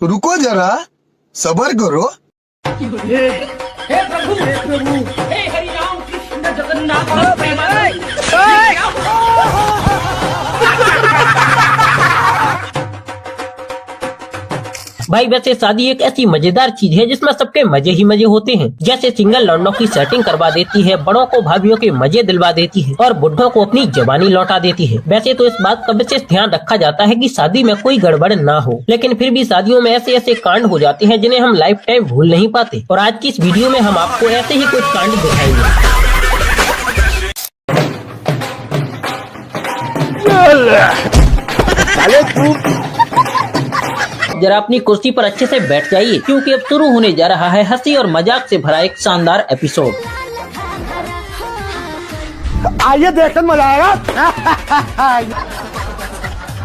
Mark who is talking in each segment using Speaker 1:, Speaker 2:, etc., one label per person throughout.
Speaker 1: रुको जरा, सबर करो।
Speaker 2: हे प्रभु, हे हरि राम कृष्ण जगन्नाथ प्रेमानंद।
Speaker 3: भाई वैसे शादी एक ऐसी मजेदार चीज है जिसमें सबके मजे ही मजे होते हैं। जैसे सिंगल लौंडों की सेटिंग करवा देती है, बड़ों को भाभीियों के मजे दिलवा देती है और बुढ़ों को अपनी जवानी लौटा देती है। वैसे तो इस बात का विशेष ध्यान रखा जाता है कि शादी में कोई गड़बड़ ना हो, लेकिन फिर भी शादियों में ऐसे ऐसे कांड हो जाते हैं जिन्हें हम लाइफ टाइम भूल नहीं पाते। और आज की इस वीडियो में हम आपको ऐसे ही कुछ कांड दिखाएंगे। जरा अपनी कुर्सी पर अच्छे से बैठ जाइए, क्योंकि अब शुरू होने जा रहा है हंसी और मजाक से भरा एक शानदार एपिसोड।
Speaker 4: आइए देखकर मजा आएगा।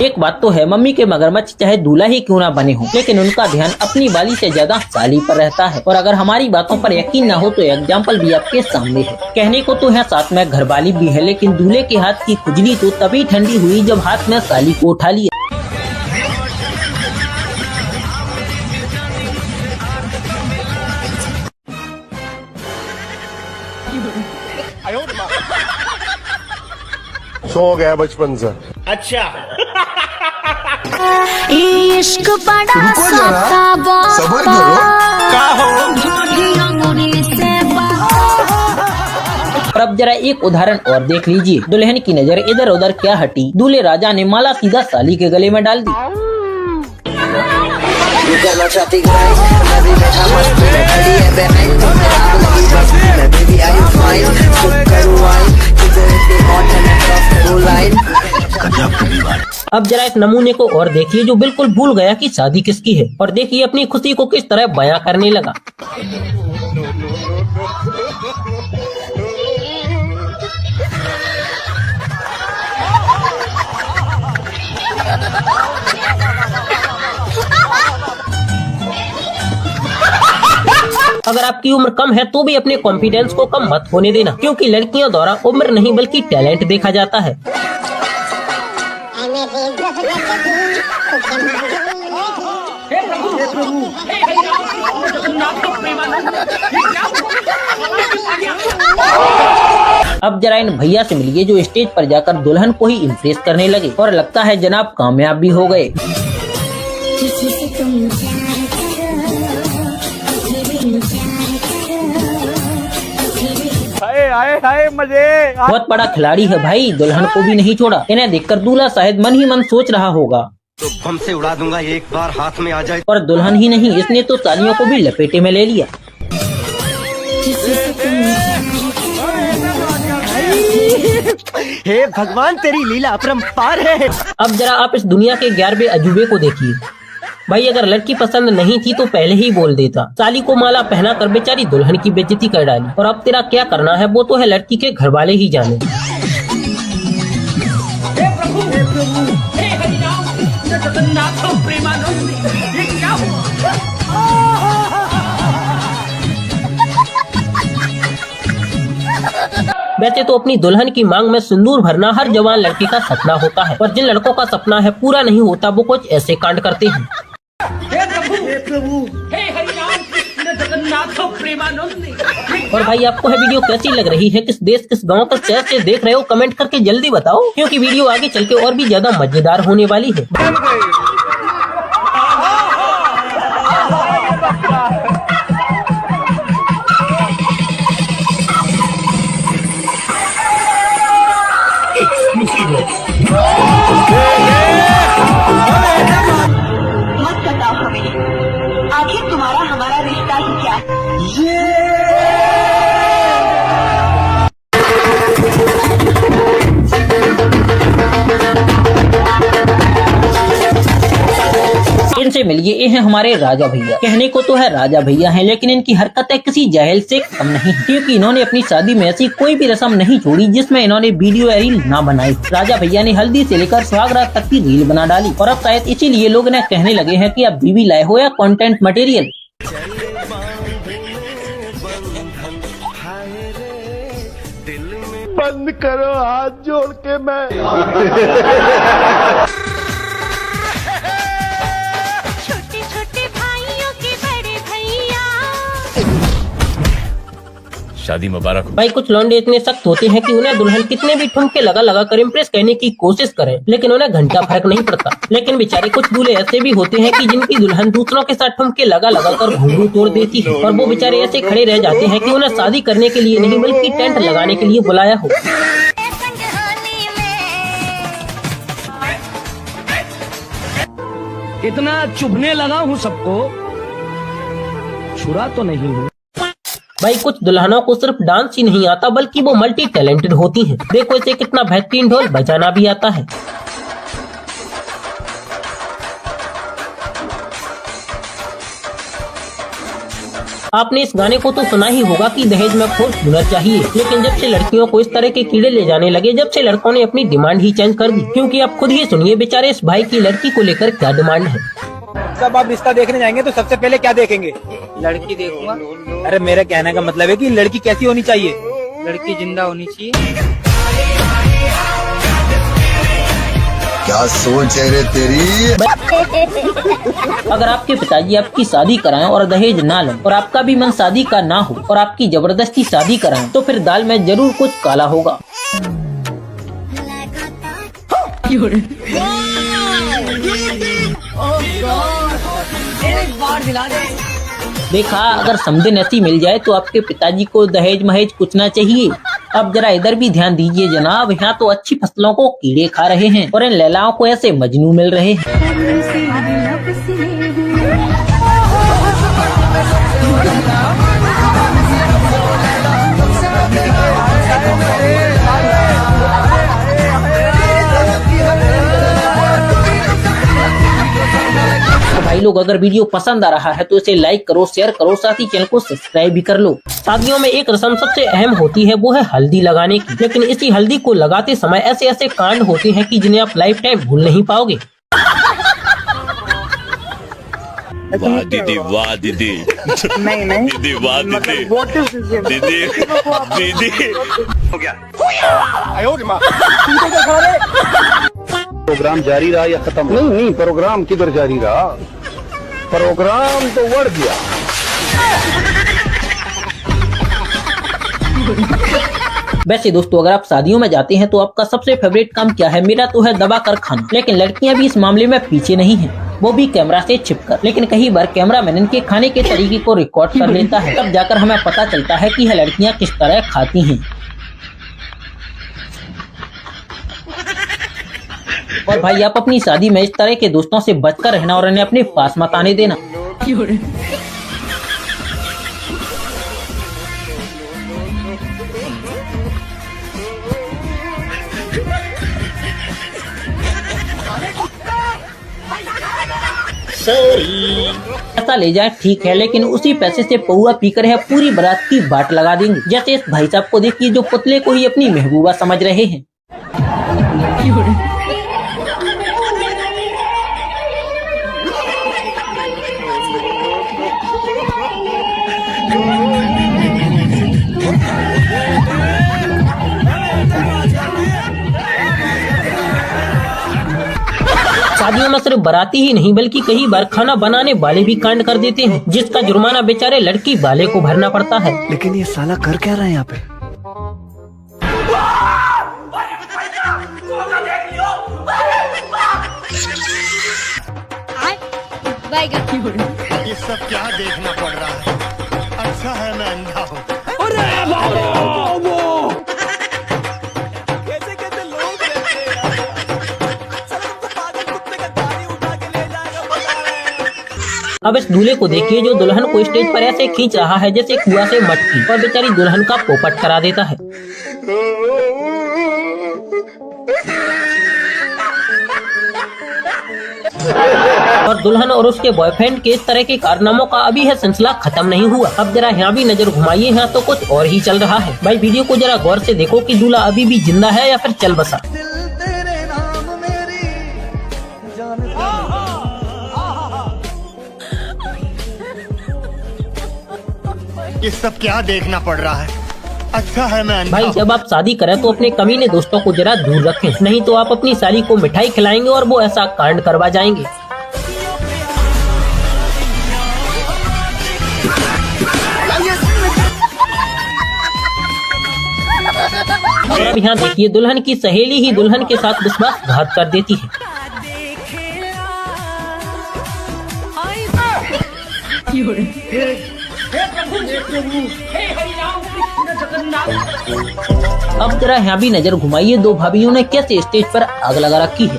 Speaker 3: एक बात तो है, मम्मी के मगरमच्छ चाहे दूल्हा ही क्यों ना बने हो, लेकिन उनका ध्यान अपनी वाली से ज्यादा साली पर रहता है। और अगर हमारी बातों पर यकीन न हो तो एग्जाम्पल भी आपके सामने है। कहने को तो है साथ में घरवाली भी है, लेकिन दूल्हे के हाथ की खुजली तो तभी ठंडी हुई जब हाथ में साली को उठा लिया।
Speaker 1: सो गया बचपन से।
Speaker 2: अच्छा
Speaker 5: इश्क बड़ा
Speaker 1: रुको जरा, सबर करो।
Speaker 3: और अब जरा एक उदाहरण और देख लीजिए। दुल्हन की नजर इधर उधर क्या हटी, दूल्हे राजा ने माला सीधा साली के गले में डाल दी। अब जरा एक नमूने को और देखिए जो बिल्कुल भूल गया कि शादी किसकी है, और देखिए अपनी खुशी को किस तरह बयां करने लगा। अगर आपकी उम्र कम है तो भी अपने कॉन्फिडेंस को कम मत होने देना, क्योंकि लड़कियों द्वारा उम्र नहीं बल्कि टैलेंट देखा जाता है। अब जरा इन भैया से मिलिए जो स्टेज पर जाकर दुल्हन को ही इम्प्रेस करने लगे, और लगता है जनाब कामयाब भी हो गए।
Speaker 4: हाय मजे।
Speaker 3: बहुत बड़ा खिलाड़ी है भाई, दुल्हन को भी नहीं छोड़ा। इन्हें देखकर दूल्हा शायद मन ही मन सोच रहा होगा
Speaker 6: तो बम से उड़ा दूंगा एक बार हाथ में आ जाए।
Speaker 3: और दुल्हन ही नहीं, इसने तो सालियों को भी लपेटे में ले लिया।
Speaker 4: हे भगवान तेरी लीला अपरंपार है।
Speaker 3: अब जरा आप इस दुनिया के 11वें अजूबे को देखिए। भाई अगर लड़की पसंद नहीं थी तो पहले ही बोल देता। साली को माला पहना कर बेचारी दुल्हन की बेइज्जती कर डाली, और अब तेरा क्या करना है वो तो है लड़की के घर वाले ही जाने।
Speaker 2: हे प्रभु, हे हरि राम कृष्ण जगन्नाथ प्रेमानंद। ये क्या हुआ?
Speaker 3: वैसे तो अपनी दुल्हन की मांग में सिंदूर भरना हर जवान लड़के का सपना होता है, पर जिन लड़कों का सपना है पूरा नहीं होता वो कुछ ऐसे कांड करते हैं।
Speaker 2: हे प्रभु, हे हरि राम कृष्ण जगन्नाथ प्रेमानंद।
Speaker 3: और भाई आपको है वीडियो कैसी लग रही है, किस देश किस गांव का शहर से देख रहे हो, कमेंट करके जल्दी बताओ, क्योंकि वीडियो आगे चल के और भी ज्यादा मजेदार होने वाली है।
Speaker 7: मत बताओ हमें, आखिर तुम्हारा हमारा रिश्ता ही क्या?
Speaker 3: इनसे मिलिए, ये है हमारे राजा भैया। कहने को तो है राजा भैया हैं, लेकिन इनकी हरकतें किसी जाहिल से कम नहीं, क्योंकि इन्होंने अपनी शादी में ऐसी कोई भी रस्म नहीं छोड़ी जिसमें इन्होंने वीडियो या रील ना बनाई। राजा भैया ने हल्दी से लेकर सुहागरात तक की रील बना डाली, और अब शायद इसीलिए लोग इन्हें कहने लगे हैं कि आप बीवी लाए हो या कंटेंट मटेरियल।
Speaker 4: बंद करो, हाथ जोड़ के मैं।
Speaker 5: छोटे छोटे भाइयों के बड़े भैया।
Speaker 8: शादी मुबारक।
Speaker 3: भाई कुछ लौंडे इतने सख्त होते हैं कि उन्हें दुल्हन कितने भी ठुमके लगा लगा कर इम्प्रेस करने की कोशिश करें, लेकिन उन्हें घंटा फर्क नहीं पड़ता। लेकिन बेचारे कुछ दूल्हे ऐसे भी होते हैं कि जिनकी दुल्हन दूसरों के साथ ठुमके लगा लगा कर घुंघरू तोड़ देती है, और वो बेचारे ऐसे खड़े रह जाते हैं कि उन्हें शादी करने के लिए नहीं बल्कि टेंट लगाने के लिए बुलाया हो।
Speaker 2: इतना चुभने लगा हूँ सबको, छुरा तो नहीं हूँ।
Speaker 3: भाई कुछ दुल्हनों को सिर्फ डांस ही नहीं आता बल्कि वो मल्टी टैलेंटेड होती हैं। देखो इसे कितना बेहतरीन ढोल बजाना भी आता है। आपने इस गाने को तो सुना ही होगा कि दहेज में खोज होना चाहिए, लेकिन जब से लड़कियों को इस तरह के कीड़े ले जाने लगे, जब से लड़कों ने अपनी डिमांड ही चेंज कर दी। क्योंकि आप खुद ही सुनिए बेचारे इस भाई की लड़की को लेकर क्या डिमांड है।
Speaker 4: जब आप रिश्ता देखने जाएंगे तो सबसे पहले क्या देखेंगे?
Speaker 9: लड़की देखूंगा।
Speaker 4: अरे मेरा कहने का मतलब है कि लड़की कैसी होनी चाहिए?
Speaker 9: लड़की जिंदा होनी चाहिए।
Speaker 1: क्या सोच है रे तेरी?
Speaker 3: अगर आपके पिताजी आपकी शादी कराएं और दहेज ना लें, और आपका भी मन शादी का ना हो और आपकी जबरदस्ती शादी कराएं, तो फिर दाल में जरूर कुछ काला होगा।
Speaker 2: एक बार दिला दे।
Speaker 3: देखा, अगर समदिन ऐसी मिल जाए तो आपके पिताजी को दहेज महेज कुछ ना चाहिए। अब जरा इधर भी ध्यान दीजिए जनाब, यहाँ तो अच्छी फसलों को कीड़े खा रहे हैं और इन लैलाओं को ऐसे मजनू मिल रहे हैं। भाई लोग, अगर वीडियो पसंद आ रहा है तो इसे लाइक करो, शेयर करो, साथ ही चैनल को सब्सक्राइब भी कर लो। शादियों में एक रस्म सबसे अहम होती है, वो है हल्दी लगाने की। लेकिन इसी हल्दी को लगाते समय ऐसे ऐसे कांड होते हैं कि जिन्हें आप लाइफ टाइम भूल नहीं पाओगे।
Speaker 8: वाह दीदी, वाह दीदी।
Speaker 4: नहीं नहीं
Speaker 8: दीदी, वाह दीदी। दीदी, दीदी।
Speaker 6: हो गया।
Speaker 4: प्रोग्राम जारी रहा या खत्म? नहीं नहीं, प्रोग्राम किधर जारी रहा? प्रोग्राम तो बढ़ गया।
Speaker 3: वैसे दोस्तों, अगर आप शादियों में जाते हैं तो आपका सबसे फेवरेट काम क्या है? मेरा तो है दबा कर खाना। लेकिन लड़कियां भी इस मामले में पीछे नहीं हैं, वो भी कैमरा से छिपकर। लेकिन कई बार कैमरामैन इनके खाने के तरीके को रिकॉर्ड कर लेता है, तब जाकर हमें पता चलता है कि यह लड़कियां किस तरह खाती हैं। और भाई, आप अपनी शादी में इस तरह के दोस्तों से बचकर रहना और इन्हें अपने पास मत आने देना। ऐसा ले जाए ठीक है, लेकिन उसी पैसे से पौआ पीकर है पूरी बारात की बाट लगा देंगे। जैसे इस भाई साहब को देखिए जो पुतले को ही अपनी महबूबा समझ रहे हैं। शादियों में सिर्फ बाराती ही नहीं बल्कि कई बार खाना बनाने वाले भी कांड कर देते हैं, जिसका जुर्माना बेचारे लड़की वाले को भरना पड़ता है।
Speaker 4: लेकिन ये साला कर क्या रहा है यहाँ पे?
Speaker 8: ये सब क्या देखना पड़ रहा है? अच्छा है मैं अंधा हूँ।
Speaker 4: कैसे कैसे लोग रहते हैं यार। साला तुमको पागल कुत्ते का दाढ़ी उठा के ले जाएगा, बता रहे हैं।
Speaker 3: अब इस दूल्हे को देखिए जो दुल्हन को स्टेज पर ऐसे खींच रहा है जैसे कुआं से मटकी, और बेचारी दुल्हन का पोपट करा देता है। और दुल्हन और उसके बॉयफ्रेंड के इस तरह के कारनामों का अभी है सिलसिला खत्म नहीं हुआ। अब जरा यहाँ भी नजर घुमाइए, यहाँ तो कुछ और ही चल रहा है। भाई वीडियो को जरा गौर से देखो कि दूल्हा अभी भी जिंदा है या फिर चल बसा।
Speaker 8: ये सब क्या देखना पड़ रहा है? अच्छा है ना
Speaker 3: भाई जब आप शादी करें तो अपने कमीने दोस्तों को जरा दूर रखें, नहीं तो आप अपनी साली को मिठाई खिलाएंगे और वो ऐसा कांड करवा जाएंगे। और अब यहाँ देखिए, दुल्हन की सहेली ही दुल्हन के साथ विश्वासघात कर देती है। अब जरा यहाँ भी नजर घुमाइए, दो भाभीियों ने कैसे स्टेज पर आग लगा रखी है।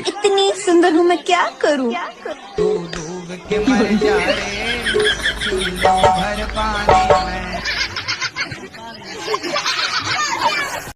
Speaker 5: इतनी सुंदर हूँ मैं क्या करूँ।